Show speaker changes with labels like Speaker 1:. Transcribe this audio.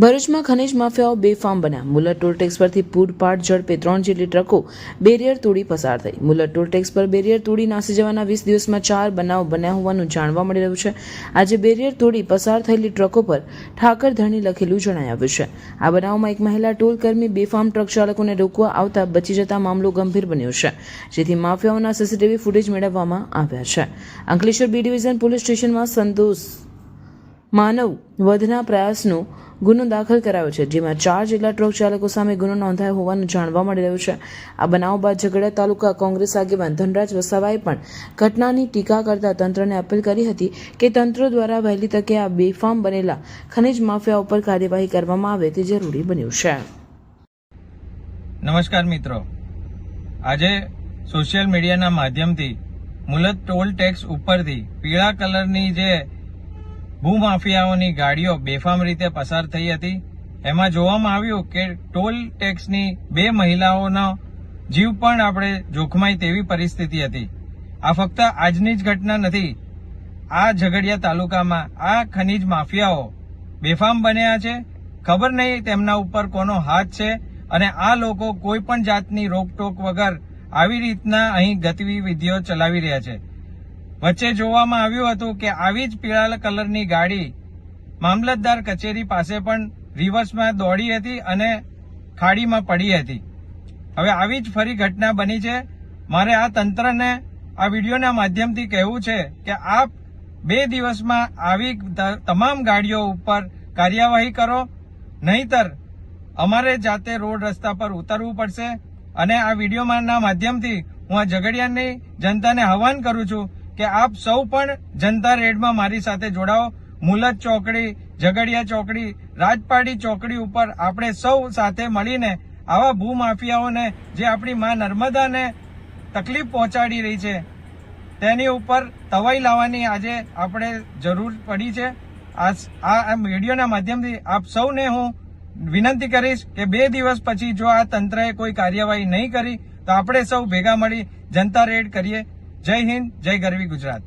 Speaker 1: ભરૂચમાં ખનીજ માફિયાઓ બેફામ બન્યા. મુલર ટોલટેક્સ પરથી પૂરપાટ ઝડપે 3 જેટલી ટ્રકો બેરિયર તોડી પસાર થઈ. મુલર ટોલટેક્સ પર બેરિયર તોડી નાસી જવાના 20 દિવસમાં 4 બનાવ બન્યા હોવાનું જાણવા મળી રહ્યું છે. આજે બેરિયર તોડી પસાર થયેલી ટ્રકો પર ઠાકરધણી લખેલું જણાઈ આવ્યું છે. આ બનાવમાં એક મહિલા ટોલકર્મી બેફામ ટ્રક ચાલકોને રોકવા આવતા બચી જતા મામલો ગંભીર બન્યો છે, જેથી માફિયાઓના સીસીટીવી ફૂટેજ મેળવવામાં આવ્યા છે. અંકલેશ્વર બી ડિવિઝન પોલીસ સ્ટેશનમાં સંતોષ માનવ વધના પ્રયાસનો ગુનો દાખલ કરાયો છે, જેમાં 4 જેટલા ટ્રક ચાલકો સામે ગુનો નોંધાયો હોવાનું જાણવા મળી રહ્યું છે. આ બનાવ બાદ ઝઘડિયા તાલુકા કોંગ્રેસ આગેવાન ધનરાજ વસાવાએ પણ ઘટનાની ટીકા કરતા તંત્રને અપીલ કરી હતી કે તંત્ર દ્વારા વહેલી તકે આ બેફામ બનેલા ખનીજ માફિયા ઉપર કાર્યવાહી કરવામાં આવે તે જરૂરી બન્યું છે.
Speaker 2: નમસ્કાર મિત્રો, આજે સોશિયલ મીડિયાના માધ્યમથી મુલત ટોલ ટેક્સ ઉપરથી પીળા કલરની જે ભૂમાફિયાઓની ગાડીઓ બેફામ રીતે પસાર થઈ હતી. એમાં જોવામાં આવ્યું કે ટોલ ટેક્સની 2 મહિલાઓનો જીવ પણ આપણે જોખમાય તેવી પરિસ્થિતિ હતી. આ ફક્ત આજની જ ઘટના નથી. આ ઝઘડિયા તાલુકામાં આ ખનીજ માફિયાઓ બેફામ બન્યા છે. ખબર નહીં તેમના ઉપર કોનો હાથ છે અને આ લોકો કોઈ પણ જાતની રોકટોક વગર આવી રીતના અહીં ગતિવિધિઓ ચલાવી રહ્યા છે. વચ્ચે જોવામાં આવ્યું હતું કે આવી જ પીળા કલરની ગાડી મામલતદાર કચેરી પાસે પણ રિવર્સમાં દોડી હતી અને ખાડીમાં પડી હતી. હવે આવી જ ફરી ઘટના બની છે. મારે આ તંત્રને આ વિડીયોના માધ્યમથી કહેવું છે કે આપ 2 દિવસમાં આવી તમામ ગાડીઓ ઉપર કાર્યવાહી કરો, નહીતર અમારે જાતે રોડ રસ્તા પર ઉતરવું પડશે. અને આ વિડીયોના માધ્યમથી હું આ ઝઘડિયાની જનતાને આહવાન કરું છું કે આપ સૌ પણ જનતા રેડમાં મારી સાથે જોડાઓ. મુલત ચોકડી, ઝઘડિયા ચોકડી, રાજપાડી ચોકડી ઉપર આપણે સૌ સાથે મળીને આવા ભૂમાફિયાઓને જે આપણી માં નર્મદાને તકલીફ પહોંચાડી રહી છે તેની ઉપર તવાઈ લાવવાની આજે આપણે જરૂર પડી છે. આ વિડીયોના માધ્યમથી આપ સૌને હું વિનંતી કરીશ કે 2 દિવસ પછી જો આ તંત્રએ કોઈ કાર્યવાહી નહીં કરી તો આપણે સૌ ભેગા મળી જનતા રેડ કરીએ. જય હિન્દ, જય ગરવી ગુજરાત.